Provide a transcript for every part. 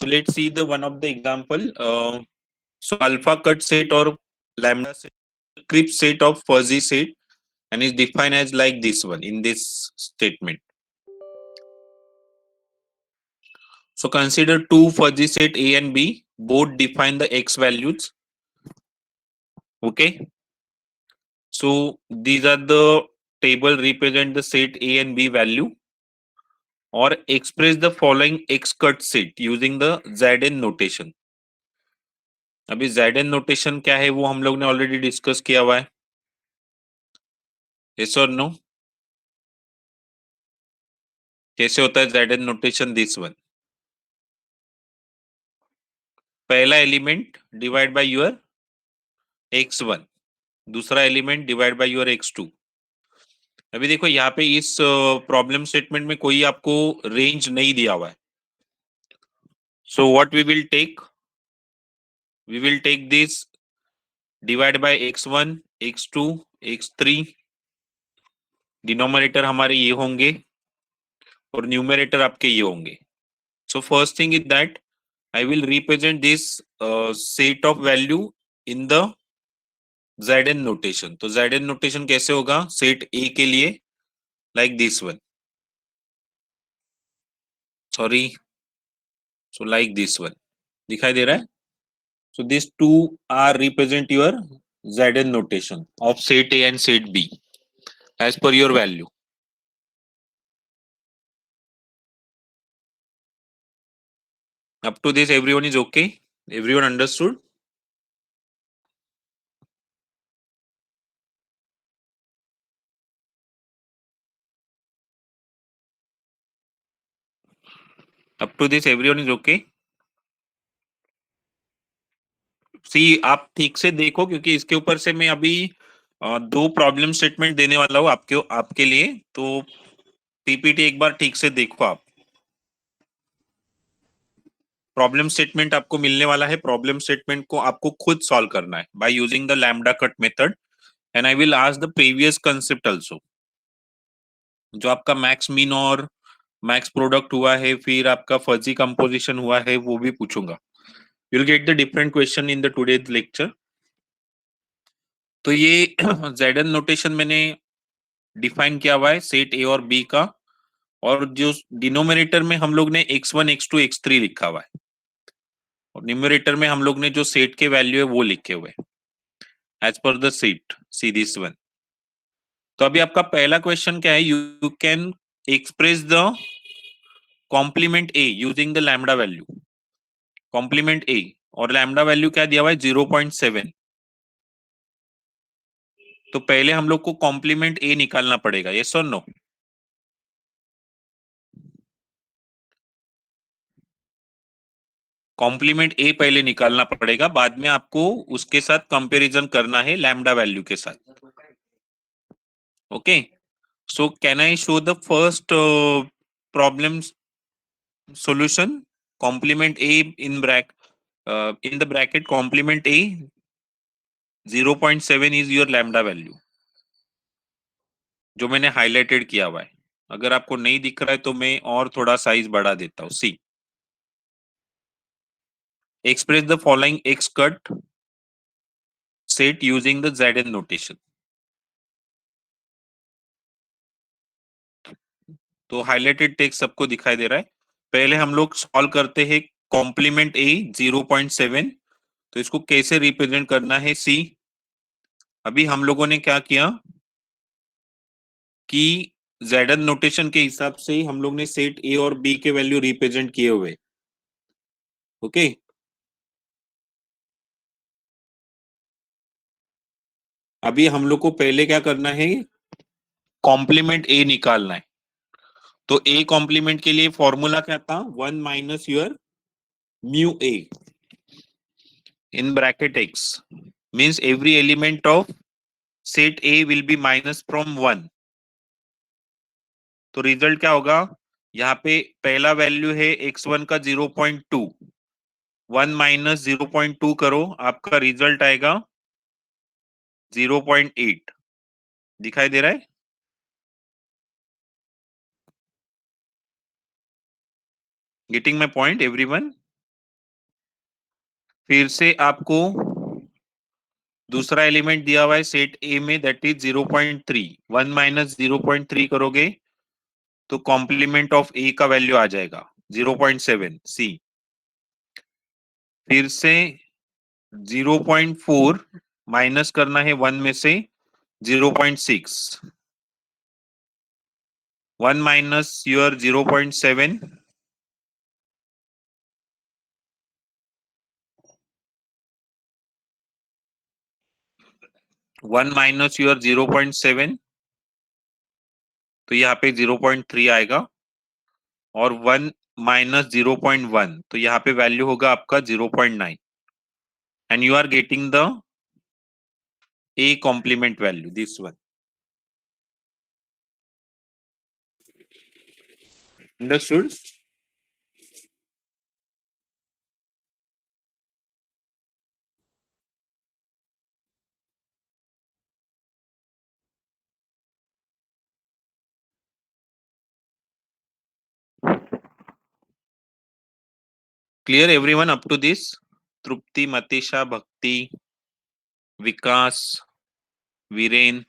So let's see the one of the example. So alpha cut set or lambda set, crypt set of fuzzy set, and is defined as like this one in this statement. So consider two fuzzy set A and B, both define the x values. Okay. So these are the table represent the set A and B value, or express the following x cut set using the Zn notation. अभी Zn notation क्या है वो हम लोग ने already discuss किया हुआ है. Yes or no? कैसे होता है Zn notation? दिस वन, पहला element divide by your x1, दूसरा element divide by your x2. अभी देखो यहाँ पे इस प्रॉब्लम स्टेटमेंट में कोई आपको रेंज नहीं दिया हुआ है. So what we will take this divide by x1, x2, x3. Denominator हमारे ये होंगे और न्यूमरेटर आपके ये होंगे. So first thing is that I will represent this set of value in the Zn notation. तो Zn नोटेशन कैसे होगा सेट A के लिए? Like this one, sorry, so like this one. दिखाई दे रहा है? So these two are represent your Zn notation of set A and set B as per your value. Up to this everyone is okay? Everyone understood? Up to this everyone is okay? सी आप ठीक से देखो क्योंकि इसके ऊपर से मैं अभी दो प्रॉब्लम स्टेटमेंट देने वाला हूँ आपके लिए. तो पीपीटी एक बार ठीक से देखो आप. प्रॉब्लम स्टेटमेंट आपको मिलने वाला है. प्रॉब्लम स्टेटमेंट को आपको खुद सॉल्व करना है by using the lambda cut method, and I will ask the previous concept also. जो आपका मैक्स मीन और मैक्स प्रोडक्ट हुआ है, फिर आपका फजी कंपोजिशन हुआ है, वो भी पूछूंगा. You will get the different question in the today's lecture. तो ये Zn नोटेशन मैंने डिफाइन किया हुआ है सेट ए और बी का, और जो डिनोमिनेटर में हम लोग ने x1, x2, x3 लिखा हुआ है, और न्यूमरेटर में हम लोग ने जो सेट के वैल्यू है वो लिखे हुए as per the set. See this one. तो अभी आपका पहला क्वेश्चन क्या है? You can express the complement A using the lambda value. Complement A और लैम्बडा वैल्यू क्या दिया हुआ है? 0.7. तो पहले हम लोग को कॉम्प्लीमेंट ए निकालना पड़ेगा. यस और नो? कॉम्प्लीमेंट ए पहले निकालना पड़ेगा, बाद में आपको उसके साथ कंपैरिजन करना है लैम्बडा वैल्यू के साथ. Okay. So can I show the first problem solution? Complement A in the bracket complement A 0.7 is your lambda value, जो मैंने हाईलाइटेड किया हुआ है. अगर आपको नहीं दिख रहा है तो मैं और थोड़ा साइज बढ़ा देता हूं. See, express the following X cut set using the Zn notation. तो हाईलाइटेड टेक्स्ट सबको दिखाई दे रहा है. पहले हम लोग सॉल्व करते हैं कॉम्प्लीमेंट ए 0.7. तो इसको कैसे रिप्रेजेंट करना है? सी, अभी हम लोगों ने क्या किया कि Zn नोटेशन के हिसाब से ही हम लोग ने सेट ए और बी के वैल्यू रिप्रेजेंट किए हुए. ओके. अभी हम लोग को पहले क्या करना है? कॉम्प्लीमेंट ए निकालना है. तो ए कॉम्प्लीमेंट के लिए फॉर्मूला क्या था? 1 minus your mu A in bracket x, means every element of set A will be minus from 1. तो रिजल्ट क्या होगा? यहाँ पे पहला वैल्यू है x1 का 0.2. 1 माइनस 0.2 करो, आपका रिजल्ट आएगा 0.8. दिखाई दे रहा है? Getting my point everyone? फिर से आपको दूसरा एलिमेंट दिया हुआ है सेट ए में, दैट इज 0.3। 1 माइनस 0.3 करोगे तो कॉम्प्लीमेंट ऑफ ए का वैल्यू आ जाएगा 0.7 सी। फिर से 0.4 माइनस करना है 1 में से 0.6। 1 माइनस योर 0.7, 1 माइनस योर 0.7, तो यहाँ पे 0.3 आएगा। और 1 माइनस 0.1, तो यहाँ पे वैल्यू होगा आपका 0.9। And you are getting the A complement value, this one. Understood? Clear everyone up to this? Tripti, Matisha, Bhakti, Vikas, Viren,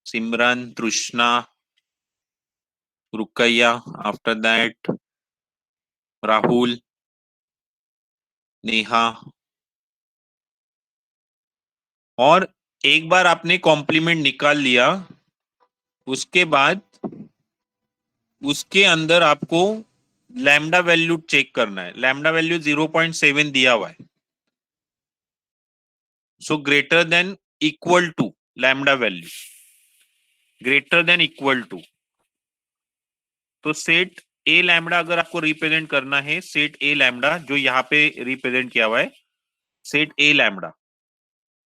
Simran, Trishna, Rukaiya, after that Rahul, Neha. और एक बार आपने कॉम्प्लीमेंट निकाल लिया, उसके बाद उसके अंदर आपको लैम्डा वैल्यू चेक करना है। लैम्डा वैल्यू 0.7 दिया हुआ है, so greater than equal to lambda value, greater than equal to. तो सेट ए लैम्डा अगर आपको रिप्रेजेंट करना है, सेट ए लैम्डा जो यहाँ पे रिप्रेजेंट किया हुआ है, सेट ए लैम्डा,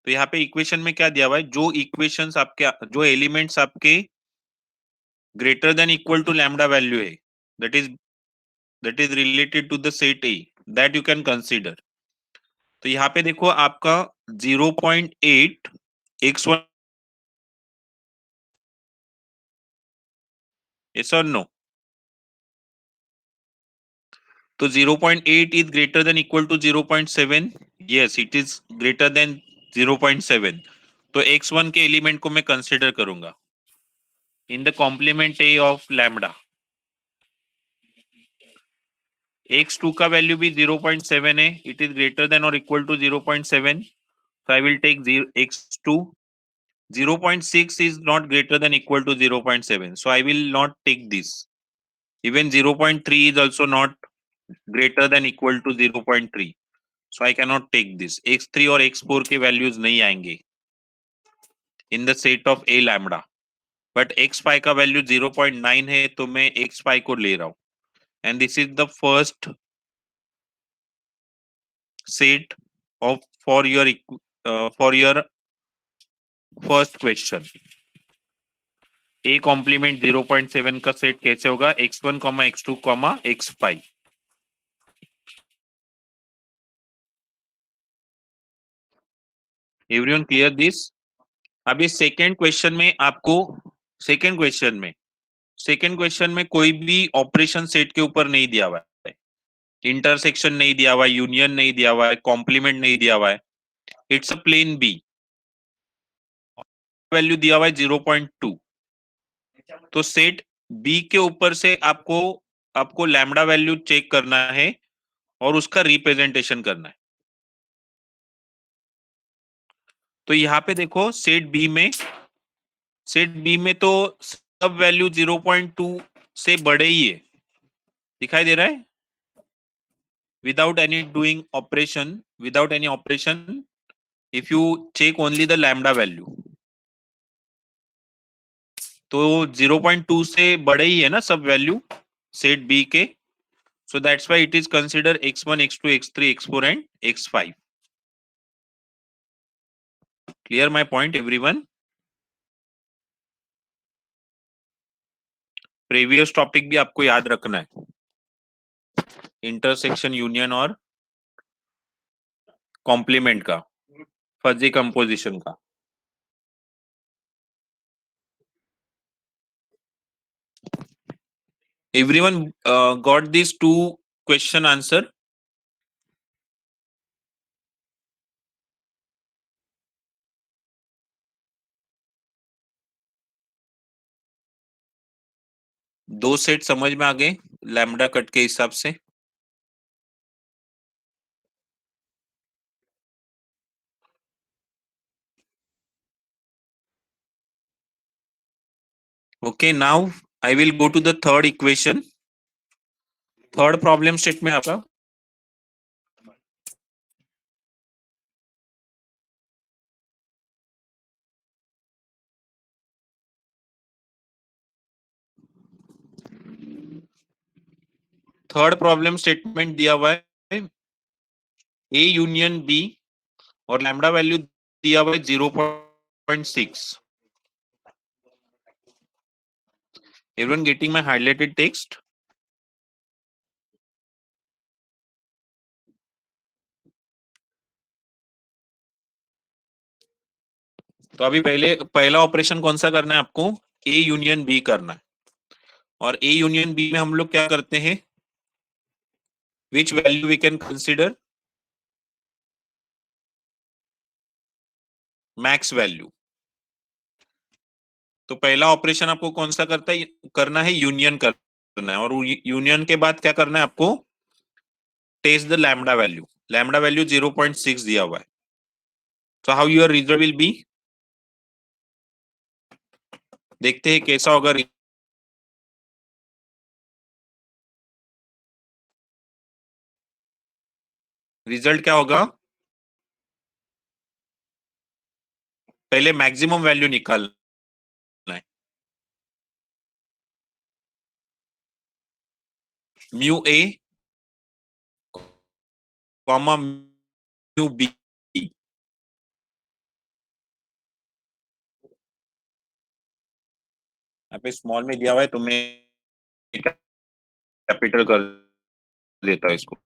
तो यहाँ पे इक्वेशन में क्या दिया हुआ है, जो इक्वेशंस आपके, जो एलिमेंट्स आपके greater than equal to lambda value है, that is related to the set A, that you can consider. तो यहाँ पे देखो आपका 0.8 x1, yes or no? तो 0.8 is greater than equal to 0.7, yes it is greater than 0.7। तो x1 के element को मैं कंसीडर करूंगा in the complement A of lambda. x2 का वैल्यू भी 0.7 है, इट इज ग्रेटर देन और equal to 0.7, so I will take x2। 0.6 is not greater than equal to 0.7, so I will not take this। Even 0.3 is also not greater than equal to 0.3, so I cannot take this। x3 और x4 के values नहीं आएंगे in the set of a lambda, but x पाई का value 0.9 है, तो मैं x पाई को ले रहा हूं। And this is the first set of for your first question. a complement 0.7 का सेट कैसे होगा, x1, x2, x pi. Everyone clear this? अभी सेकेंड क्वेश्चन में आपको, सेकेंड क्वेश्चन में कोई भी ऑपरेशन सेट के ऊपर नहीं दिया हुआ है, इंटरसेक्शन नहीं दिया हुआ है, यूनियन नहीं दिया हुआ है, कॉम्प्लीमेंट नहीं दिया हुआ है, it's a plain B. Value दिया हुआ है 0.2। तो सेट बी के ऊपर से आपको लैम्डा वैल्यू चेक करना है और उसका रिप्रेजेंटेशन करना है। तो यहाँ पे देखो सेट बी में तो सब वैल्यू 0.2 से बड़े ही है, दिखाई दे रहा है, without any doing operation, without any operation, if you check only the lambda value, तो 0.2 से बड़े ही है ना सब वैल्यू सेट बी के, so that's why it is considered x1, x2, x3, x4 and x5। clear my point everyone? Previous topic भी आपको याद रखना है, इंटरसेक्शन, यूनियन और कॉम्प्लीमेंट का, फजी कंपोजिशन का। everyone got these two question answer? दो सेट समझ में आ गए लैम्डा कट के हिसाब से? Okay, now I will go to the third equation. Third problem state में आपका थर्ड प्रॉब्लम स्टेटमेंट दिया हुआ है ए यूनियन बी और लैम्डा वैल्यू दिया हुआ है 0.6। Everyone getting my highlighted text? तो अभी पहला ऑपरेशन कौन सा करना है आपको? ए यूनियन बी करना है। और ए यूनियन बी में हम लोग क्या करते हैं? Which value we can consider? Max value. तो पहला ऑपरेशन आपको कौन सा करना है? यूनियन करना है। और यूनियन के बाद क्या करना है आपको? Test the lambda value. Lambda value 0.6 दिया हुआ है। So how your result will be? देखते हैं कैसा होगा। रिजल्ट क्या होगा? पहले मैक्सिमम वैल्यू निकालना है। Mu A comma mu B. यहाँ पे स्मॉल में दिया हुआ है तो मैं कैपिटल कर देता हूँ इसको।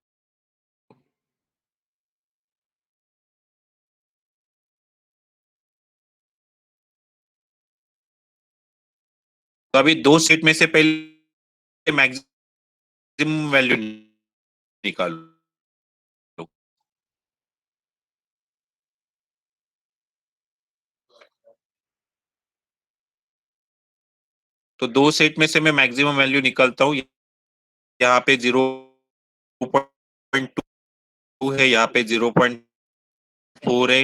तो अभी दो सेट में से पहले मैक्सिमम वैल्यू निकालो। तो दो सेट में से मैं मैक्सिमम वैल्यू निकालता हूँ। यहाँ पे 0.2 है, यहाँ पे 0.4 है।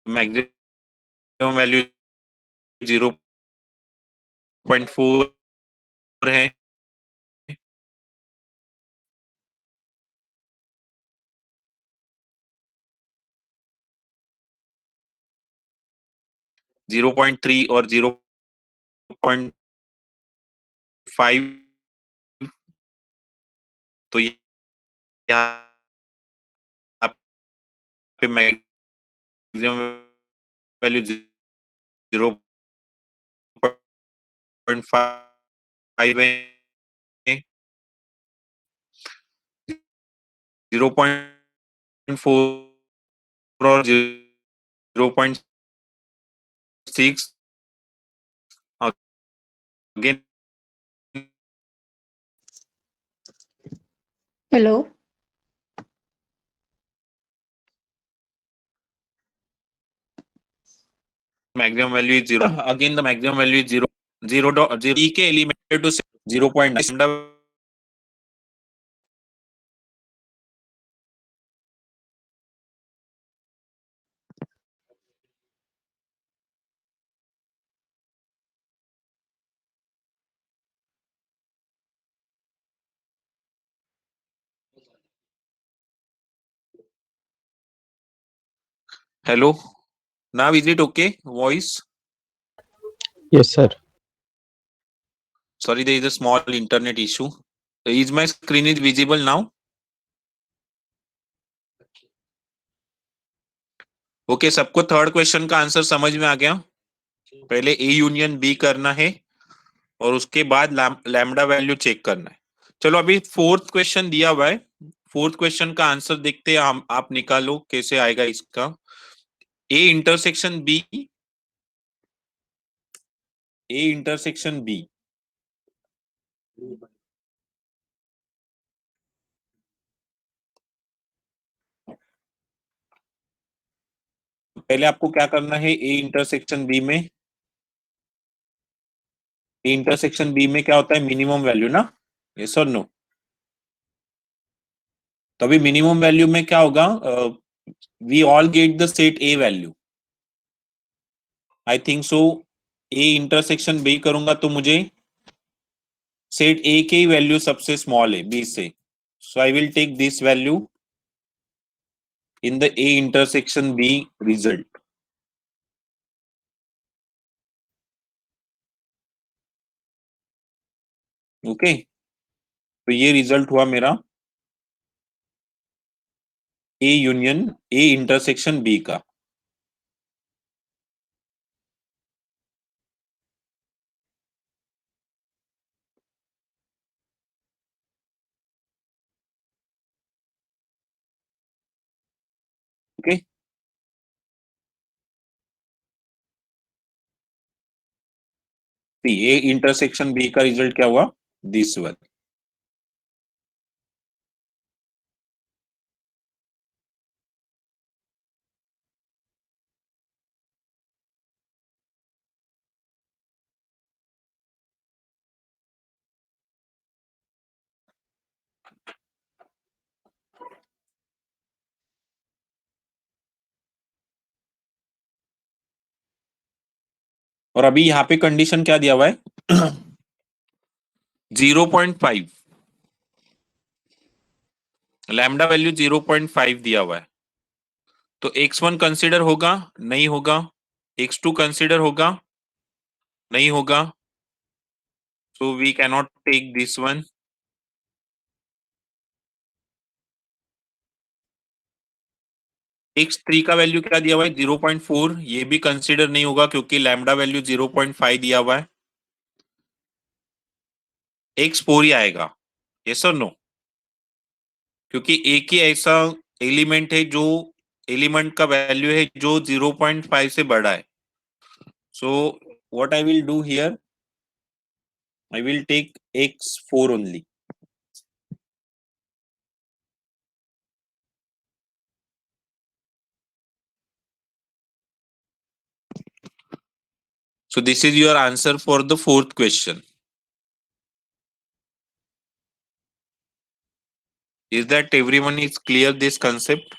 मैक्सिमम वैल्यू 0.4 है। 0.3 और 0.5। तो यहाँ पे मैक्सिमम वैल्यू 0.5 है। 0.4 और 0.6 again hello. maximum value is 0. Again the maximum value is 0. 0 e के element to 0.9। Hello, now is it okay voice? Yes, sir. Sorry, there is a small internet issue. Is my screen is visible now? Okay, सबको third question का answer समझ में आ गया? पहले ए union B करना है और उसके बाद लैम्डा वैल्यू चेक करना है। चलो अभी फोर्थ क्वेश्चन दिया हुआ है। फोर्थ क्वेश्चन का आंसर देखते हैं हम। आप निकालो कैसे आएगा इसका। A intersection B, A intersection B. पहले आपको क्या करना है? ए इंटरसेक्शन बी में इंटरसेक्शन बी में क्या होता है, मिनिमम वैल्यू ना, यस और नो? तो अभी मिनिमम वैल्यू में क्या होगा, we all get the set A value, I think so. A intersection B करूंगा तो मुझे सेट ए की वैल्यू सबसे स्मॉल है बी से, so I will take this value in the A intersection B result. Okay, तो ये रिजल्ट हुआ मेरा A union A intersection B का। ओके, ए इंटरसेक्शन बी का रिजल्ट क्या हुआ, दिस वन। और अभी यहाँ पे कंडीशन क्या दिया हुआ है 0.5, लैम्डा वैल्यू 0.5 दिया हुआ है, तो x1 कंसिडर होगा, नहीं होगा, x2 कंसिडर होगा, नहीं होगा, so we cannot take this one. x3 का वैल्यू क्या दिया हुआ है 0.4, ये भी कंसिडर नहीं होगा क्योंकि लैम्डा वैल्यू 0.5 दिया हुआ है, x4 ही आएगा, यस और नो? क्योंकि एक ही ऐसा एलिमेंट है जो एलिमेंट का वैल्यू है जो 0.5 से बड़ा है, so what I will do here, I will take x4 only. So this is your answer for the fourth question. Is that everyone is clear this concept?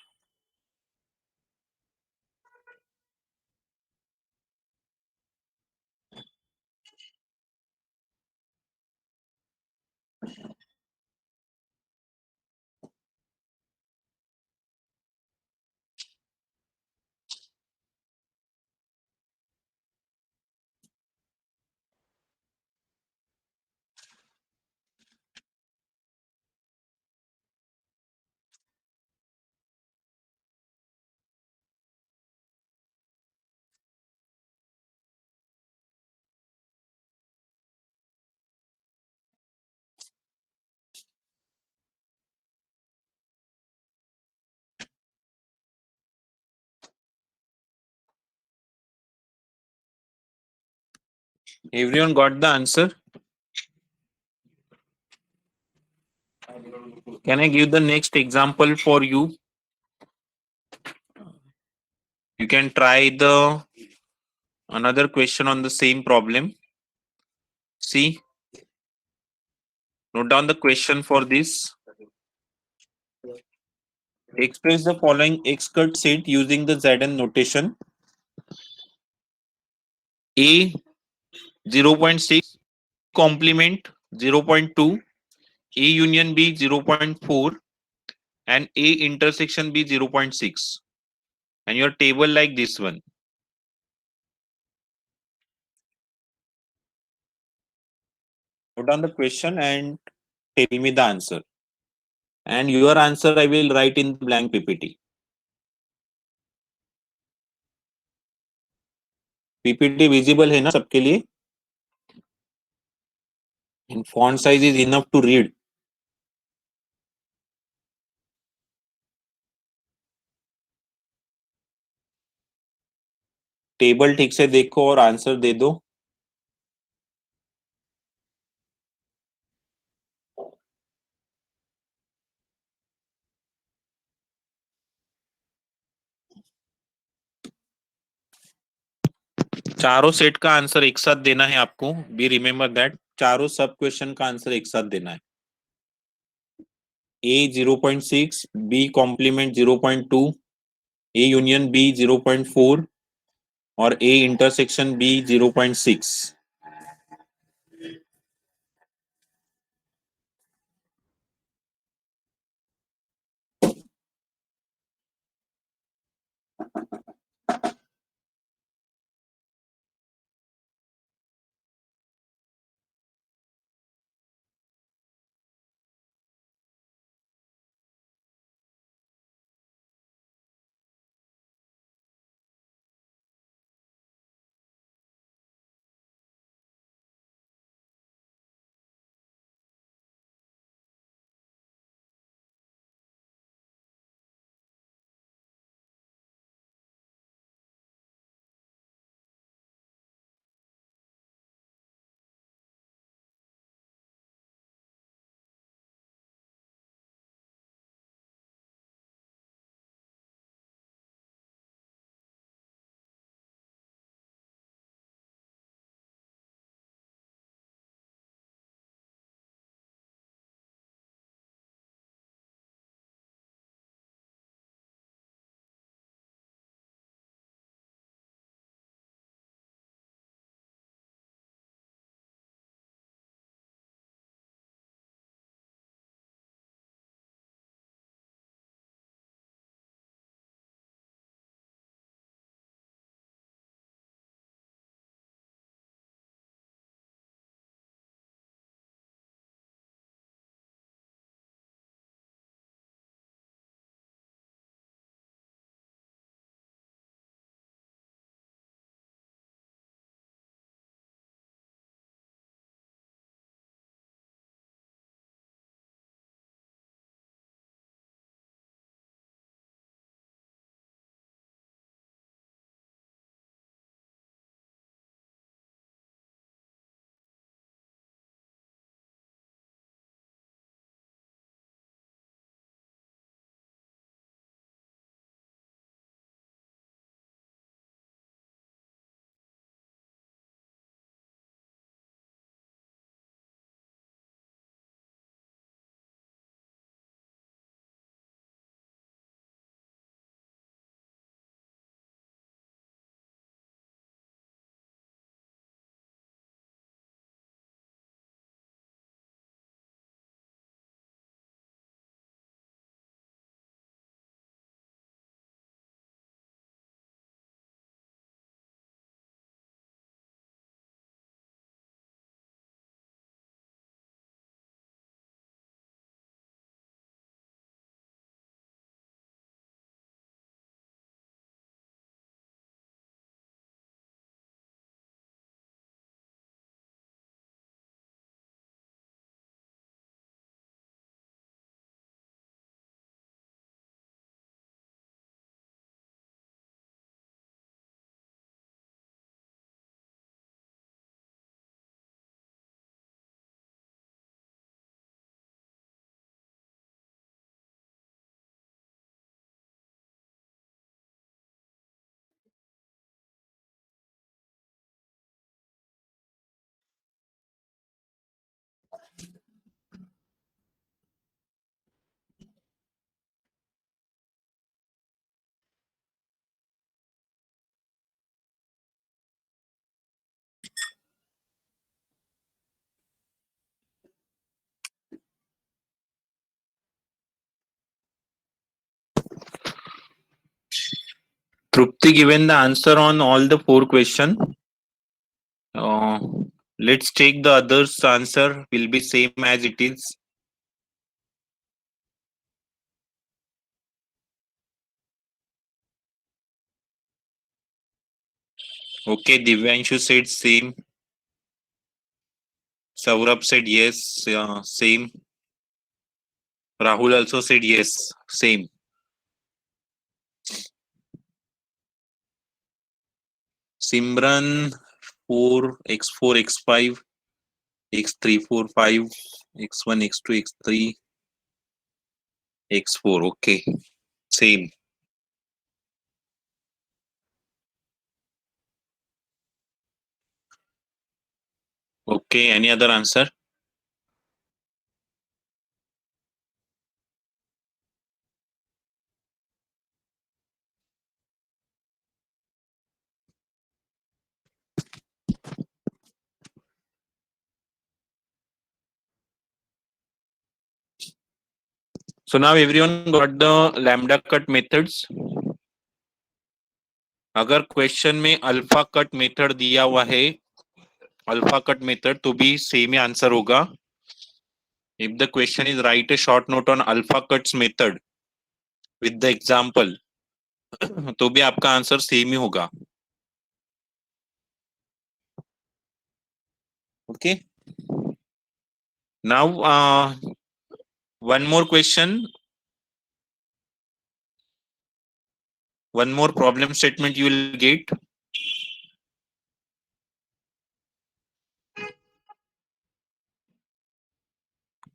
Everyone got the answer? Can I give the next example for you? You can try the another question on the same problem. See, note down the question for this. Express the following X-cut set using the Zn notation. A 0.6 complement 0.2, A union B 0.4, and A intersection B 0.6. And your table like this one. Note down the question and tell me the answer. And your answer I will write in the blank PPT. PPT visible है ना सबके लिए? And font size is enough to read. Table ठीक से देखो और answer दे दो। चारों सेट का आंसर एक साथ देना है आपको, बी रिमेम्बर दैट, चारों सब क्वेश्चन का आंसर एक साथ देना है। A 0.6, B complement 0.2, A union B 0.4 और A intersection B 0.6। Trupti given the answer on all the four question. Uh, let's take the others answer will be same as it is. Okay, Divyanshu said same. Saurabh said yes, same. Rahul also said yes, same. Simran 4 x4 x5 x3 4 5 x1 x2 x3 x4. Okay, same. Okay, any other answer? So now everyone got the lambda cut methods. अगर question में alpha cut method दिया हुआ है, alpha cut method, तो भी same ही answer होगा. If the question is write a short note on alpha cuts method with the example, तो भी आपका आंसर सेम ही होगा. Okay. Now one more question, one more problem statement you will get.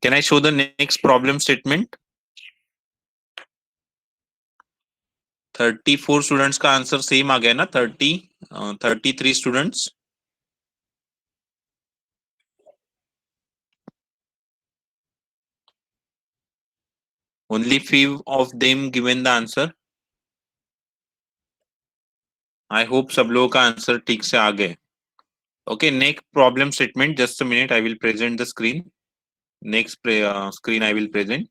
Can I show the next problem statement? 34 students का answer same आ गया ना. 33 students. Only few of them given the answer. I hope सब लोगों का answer ठीक से आ गए. Okay, next problem statement. Just a minute, I will present the screen. Next screen I will present.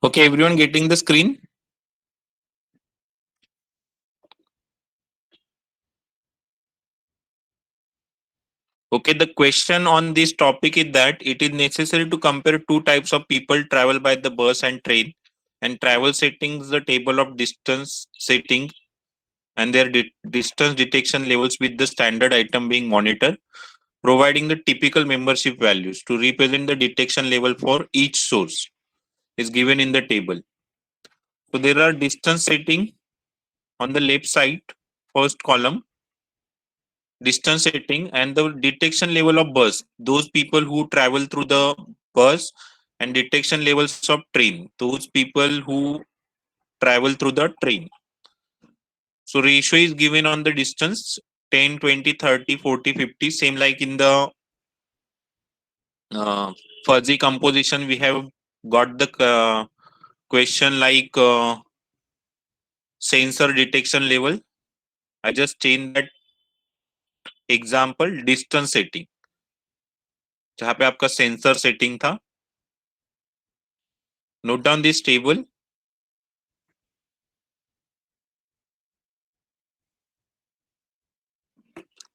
Okay, everyone getting the screen? Okay, the question on this topic is that it is necessary to compare two types of people travel by the bus and train, and travel settings the table of distance setting and their distance detection levels with the standard item being monitored, providing the typical membership values to represent the detection level for each source is given in the table. So there are distance setting on the left side, first column, distance setting and the detection level of bus, those people who travel through the bus, and detection levels of train, those people who travel through the train. So ratio is given on the distance 10, 20, 30, 40, 50, same like in the fuzzy composition. We have got the question like sensor detection level. I just changed that example distance setting, जहाँ पे आपका sensor setting था. Note down this table.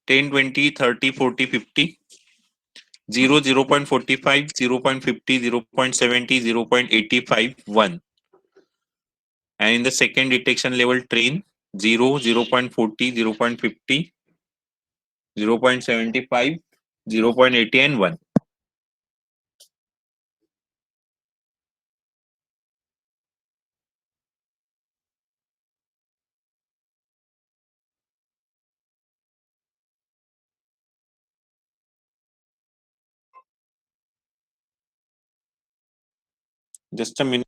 10, 20, 30, 40, 50, 0, 0.45, 0.50, 0.70, 0.85, 1. And in the second detection level train, 0, 0.40, 0.50, 0.75, 0.80, and 1. Just a minute.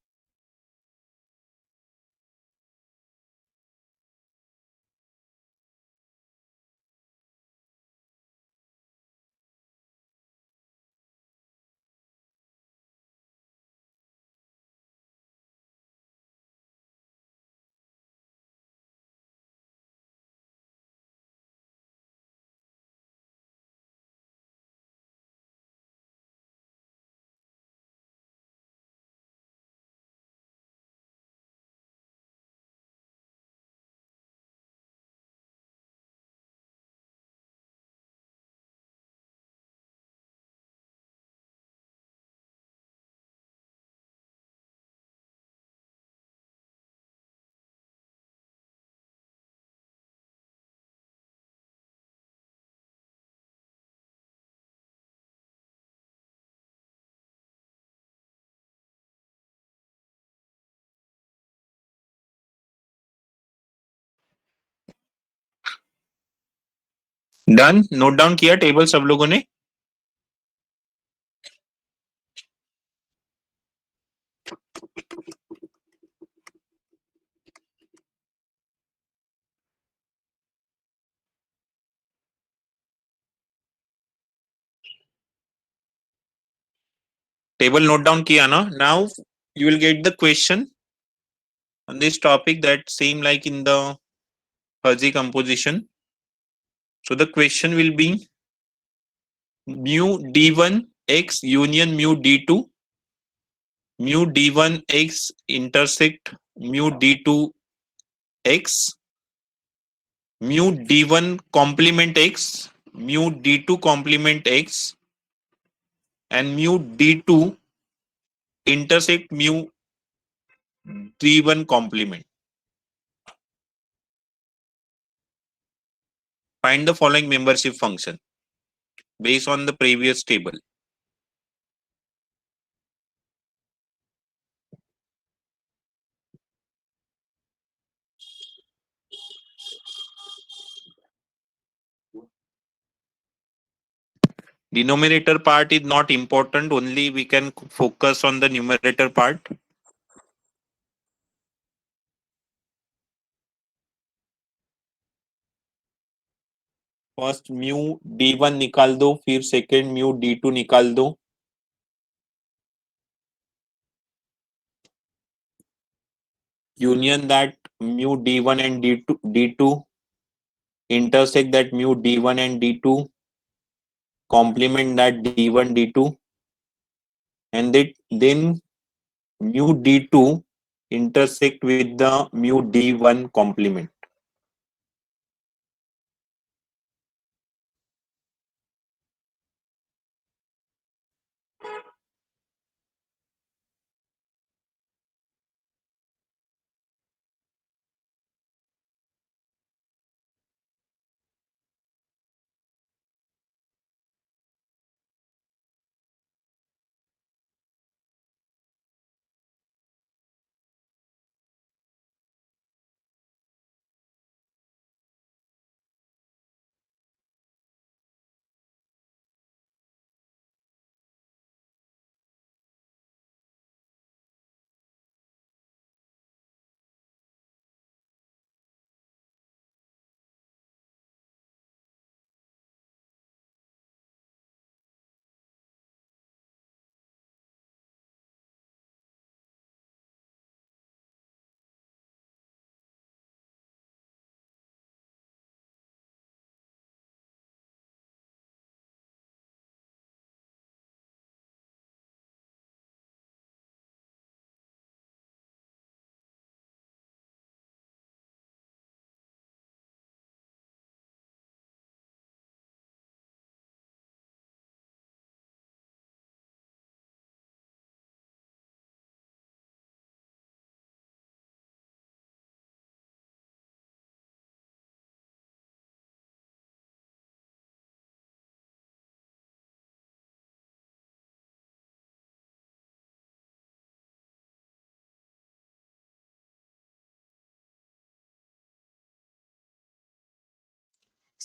Done. Note down किया table सब लोगों ने? Table note down किया ना? Now you will get the question on this topic that same like in the fuzzy composition. So the question will be mu d1 x union mu d2, mu d1 x intersect mu d2 x, mu d1 complement x, mu d2 complement x, and mu d2 intersect mu d1 complement. Find the following membership function based on the previous table. Denominator part is not important, only we can focus on the numerator part. First mu d1 निकाल दो, फिर second mu d2 निकाल दो. Union that mu d1 and d2 intersect that mu d1 and d2, complement that d1 d2, and then mu d2 intersect with the mu d1 complement.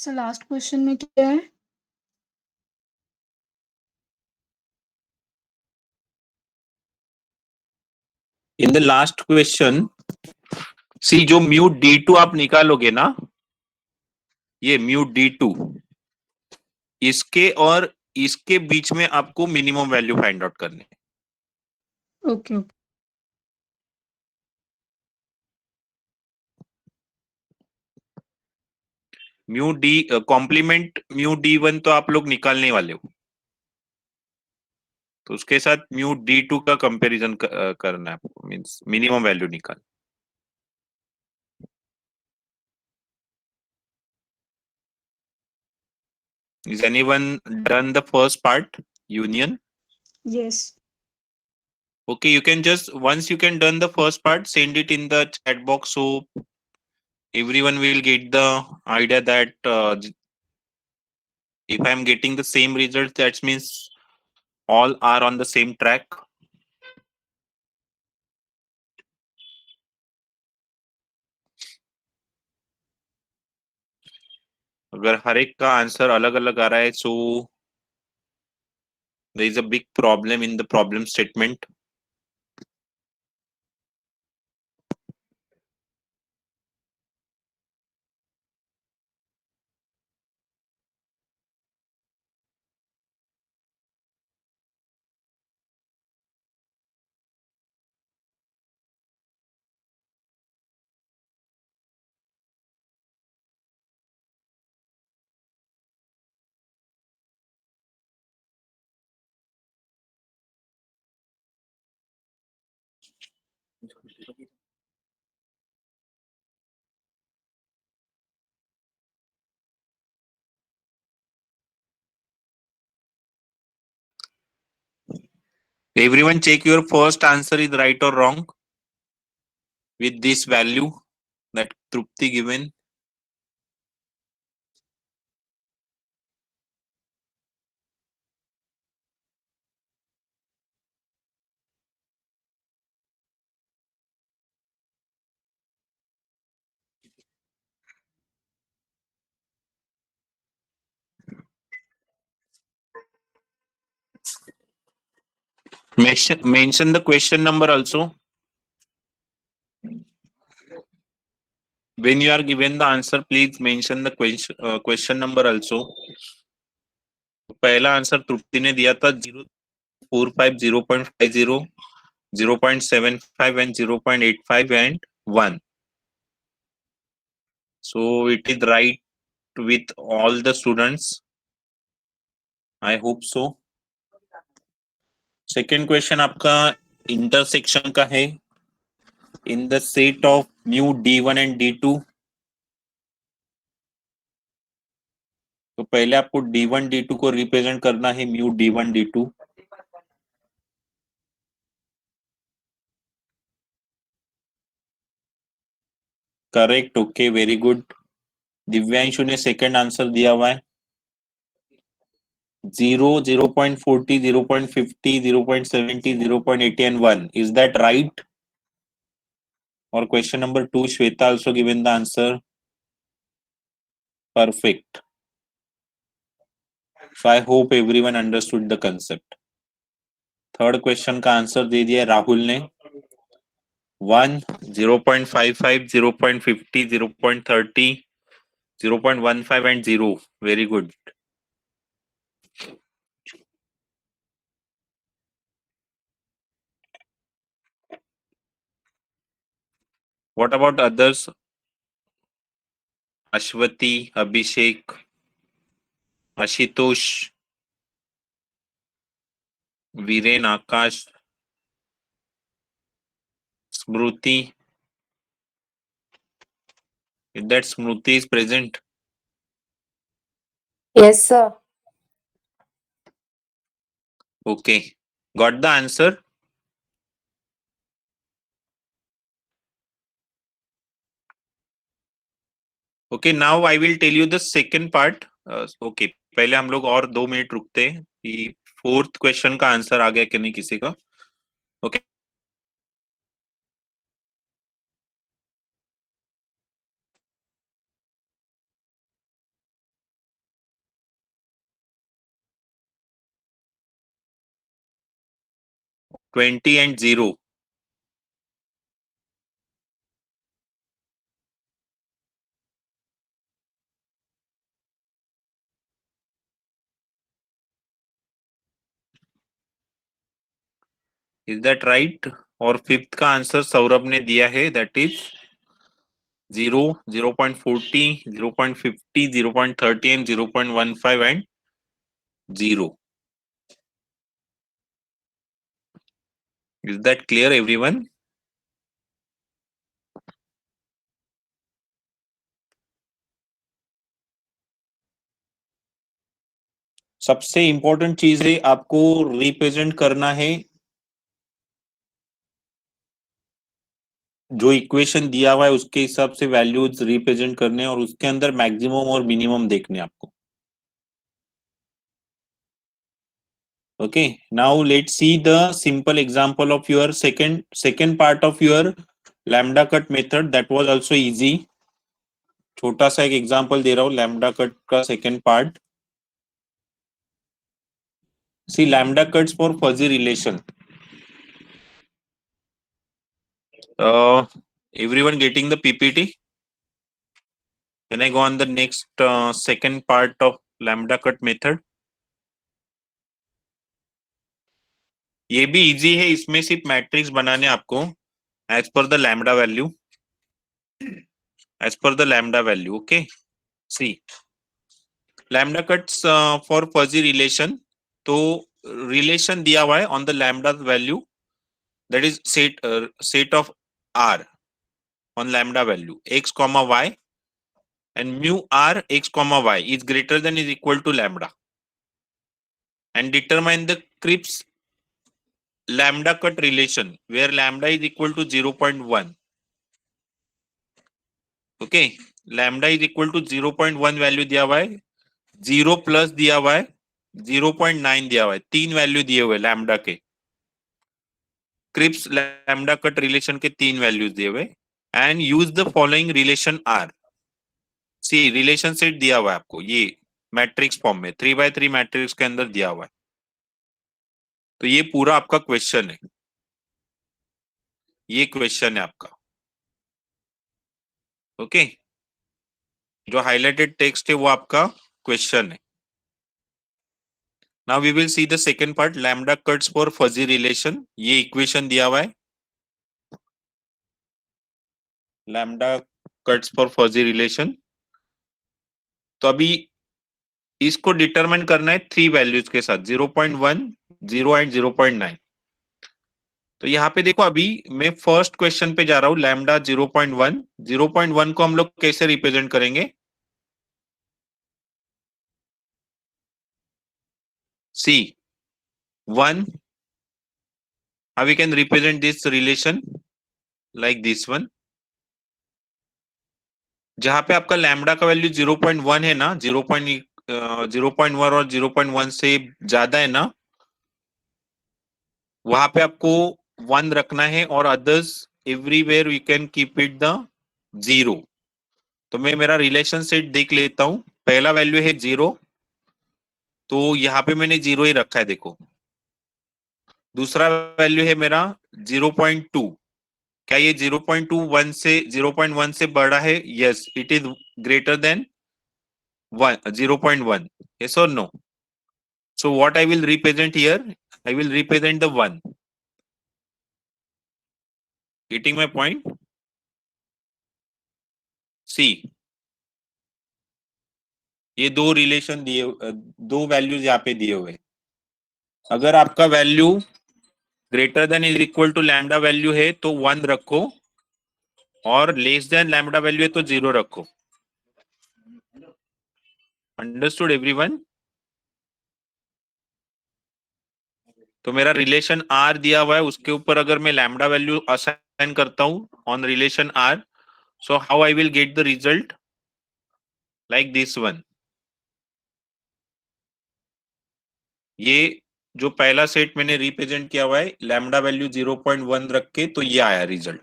Sir last question में क्या है? In the last question सी, जो mu D2 आप निकालोगे ना, ये mu D2, इसके और इसके बीच में आपको मिनिमम वैल्यू फाइंड आउट करनी है। Okay okay. Mu D complement mu D1 तो आप लोग निकालने वाले हो, तो उसके साथ म्यू D2 का कंपैरिजन करना है आपको, मींस मिनिमम वैल्यू निकाल। Is anyone done the first part, union? Yes. Okay, you can just, once you can done the first part, send it in the chat box so everyone will get the idea that if I am getting the same result, that means all are on the same track. अगर हर एक का answer अलग अलग आ रहा है, so there is a big problem in the problem statement. Everyone check your first answer is right or wrong with this value that Trupti given. Mention the question number also. When you are given the answer, please mention the question number also. पहला answer तृप्ति ने दिया था 0.45, 0.50, 0.75 and 0.85 and 1. So it is right with all the students. I hope so. Second question आपका intersection का है. In the set of mu D1 and D2. तो पहले आपको D1 D2 को रिप्रेजेंट करना है mu D1 D2. Correct, okay, very good. Divyanshu ने सेकंड आंसर दिया हुआ है 0, 0.40, 0.50, 0.70, 0.80 and 1. Is that right? Or question number 2, Shweta also given the answer. Perfect. So I hope everyone understood the concept. Third question का answer दे दिया राहुल ने 1, 0.55, 0.50, 0.30, 0.15 and 0. Very good. What about others? Ashwati, Abhishek, Ashutosh, Viren, Akash, Smruti. If that Smruti is present. Yes, sir. Okay. Got the answer? Okay, now I will tell you the second part. Okay, पहले हम लोग और 2 minute रुकते हैं कि fourth question का answer आ गया कि नहीं किसी का. Okay. 20 and 0. Is that right? और फिफ्थ का आंसर सौरभ ने दिया है, that is 0, 0.40, 0.50, 0.30 and 0.15 and 0. Is that clear, everyone? सबसे इंपॉर्टेंट चीज है, आपको रिप्रेजेंट करना है जो इक्वेशन दिया हुआ है उसके हिसाब से वैल्यूज रिप्रेजेंट करने और उसके अंदर मैक्सिमम और मिनिमम देखने आपको. Okay, now let's see the simple example of your second part of your lambda cut method. That was also easy. छोटा सा एक एग्जांपल दे रहा हूँ लैम्डा कट का second part. See lambda cuts for fuzzy relation. Everyone getting the PPT? Can I go on the next second part of lambda cut method? ये भी easy है, इसमें सिर्फ मैट्रिक्स बनाने आपको as per the lambda value. As per the lambda value. Okay, see lambda cuts for fuzzy relation. तो relation दिया हुआ है on the lambda value, that is set of r on lambda value x comma y, and mu r x comma y is greater than is equal to lambda, and determine the Cripps lambda cut relation where lambda is equal to 0.1. Okay, lambda is equal to 0.1 value दिया हुआ है, 0 plus दिया हुआ है, 0.9 दिया हुआ है, 3 value दिए हुए लैम्डा के. क्रिप्स लैम्डा कट रिलेशन के 3 वैल्यूज दिए हुए. And use the following relation R. See relation set दिया हुआ है आपको ये मैट्रिक्स फॉर्म में 3x3 मैट्रिक्स के अंदर दिया हुआ है. तो ये पूरा आपका क्वेश्चन है, ये क्वेश्चन है आपका. ओके, जो हाईलाइटेड टेक्स्ट है वो आपका क्वेश्चन है. Now we will see the second part, lambda cuts for fuzzy relation. ये इक्वेशन दिया हुआ है, lambda cuts for fuzzy relation. तो अभी इसको डिटरमाइन करना है 3 वैल्यूज के साथ 0.1, 0 एंड 0.9. तो यहाँ पे देखो अभी मैं फर्स्ट क्वेश्चन पे जा रहा हूँ, लैम्डा 0.1. 0.1 को हम लोग कैसे रिप्रेजेंट करेंगे? सी 1. how we can represent this relation like this one. जहां पे आपका लैम्डा का वैल्यू 0.1 है ना, 0.1 और 0.1 से ज्यादा है ना, वहां पे आपको 1 रखना है और others everywhere we can keep it the 0. तो मैं मेरा रिलेशन सेट देख लेता हूं. पहला वैल्यू है 0, तो यहाँ पे मैंने 0 ही रखा है देखो. दूसरा वैल्यू है मेरा 0.2. क्या ये 0.1 से बड़ा है? Yes, it is greater than 0.1. yes or no? So what I will represent here, I will represent the 1. Getting my point? See, ये दो रिलेशन दिए, दो वैल्यूज यहाँ पे दिए हुए. अगर आपका value greater than is equal to lambda value है तो 1 रखो, और लेस देन लैम्डा वैल्यू है तो 0 रखो. Understood everyone? तो मेरा रिलेशन आर दिया हुआ है, उसके ऊपर अगर मैं लैम्डा वैल्यू असाइन करता हूं on relation R, so how I will get the result like this one. ये जो पहला सेट मैंने रिप्रेजेंट किया हुआ है लैम्डा वैल्यू 0.1 रख के, तो ये आया रिजल्ट.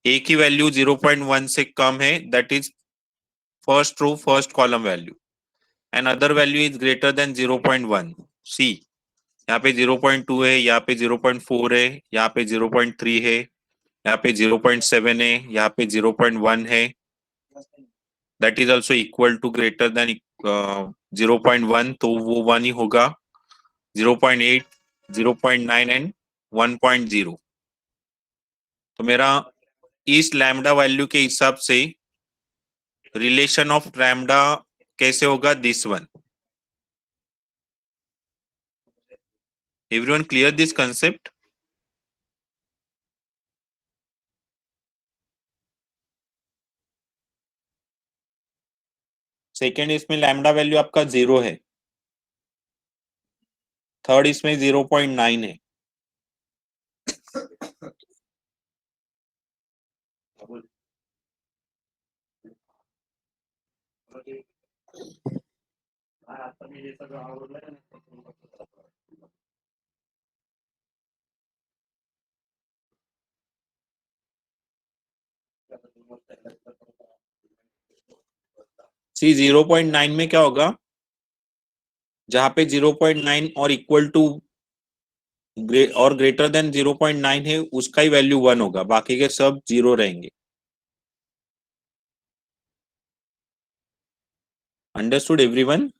एक ही वैल्यू 0.1 से कम है, that is first row first column value, and other value is greater than 0.1. See यहाँ पे 0.2 है, यहाँ पे 0.4 है, यहाँ पे 0.3 है, यहाँ पे 0.7 है, यहाँ पे 0.1 है. That is also equal to greater than 0.1, तो वो 1 ही होगा. 0.8, 0.9 एंड 1.0. तो मेरा इस लैम्डा वैल्यू के हिसाब से रिलेशन ऑफ लैम्डा कैसे होगा? This one. Everyone clear this concept? Second, इसमें लैम्डा वैल्यू आपका 0 है. थर्ड, इसमें 0.9 है. सी 0.9 में क्या होगा? जहां पे 0.9 और इक्वल टू और ग्रेटर देन 0.9 है, उसका ही वैल्यू 1 होगा, बाकी के सब 0 रहेंगे. Understood everyone?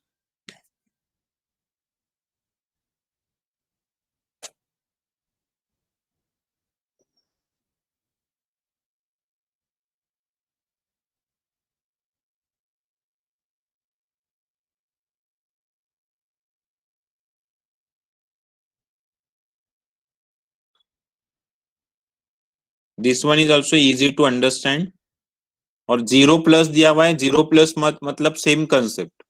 This one is also easy to understand. और 0 प्लस दिया हुआ है, 0 प्लस मत मतलब सेम कंसेप्ट.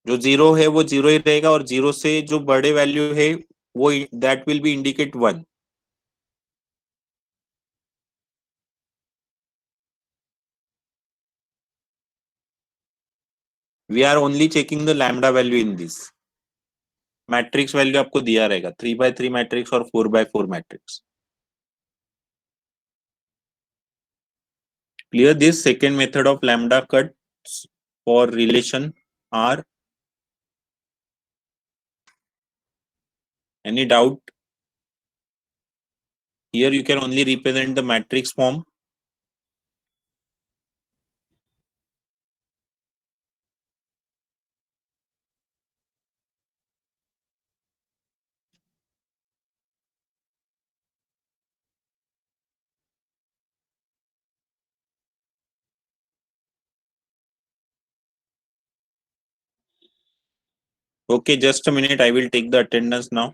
जो 0 है वो 0 ही रहेगा, और 0 से जो बड़े वैल्यू है वो that will be indicate 1. We are only checking the lambda value in this. Matrix value आपको दिया रहेगा, 3x3 मैट्रिक्स और 4x4 matrix. Clear this second method of lambda cuts for relation R? Any doubt? Here you can only represent the matrix form. Okay, just a minute. I will take the attendance now.